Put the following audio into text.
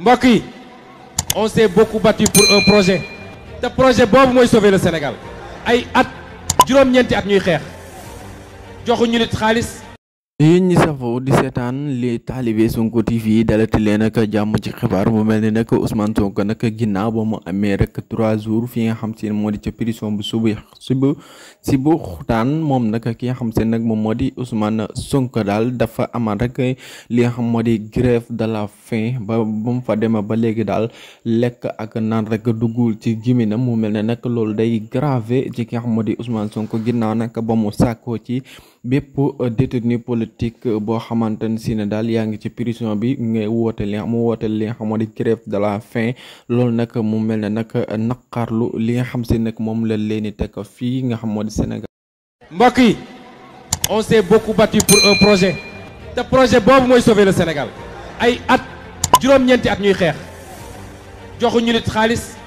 mbokk yi on s'est beaucoup battu pour un projet te projet boobu mooy sauver le Sénégal ay at juróom-ñeenti at ñuy xeex joxuñu nit xaalis. yéen ñi safoo di seetaan li taalibe Sonko TV dalati leen ak jàmm ci xibaar mu mel ni nag Ousmane Sonko nag ginnaaw ba mu amee rek 3 jours fi nga xam si ne moo di ca prison bu si bu xutaan moom nag ki nga xam se nag moom moo di Ousmane Sonko daal dafa amal rek li nga xam moo di grève de la faim ba mu fa demee ba léegi daal lekk ak naan rek duggul ci gémminam mu mel ne nag loolu day grave ci ki nga xam moo di Ousmane Sonko ginnaaw nag ba mu sàkkoo ci bépp détenu politique boo xamante ne si ne daal yaa ngi ci prison bi ngay woote li nga xam moo di grève de la faim loolu nag mu mel ne nag naqarlu li nga xam si nag moom la leeni teg fii nga xam moo di Sénégal. mbokk yi on s'est beaucoup battu pour un projet te projet boobu mooy sauver le Sénégal ay at juróom-ñeenti at ñuy xeex joxuñu nit xaalis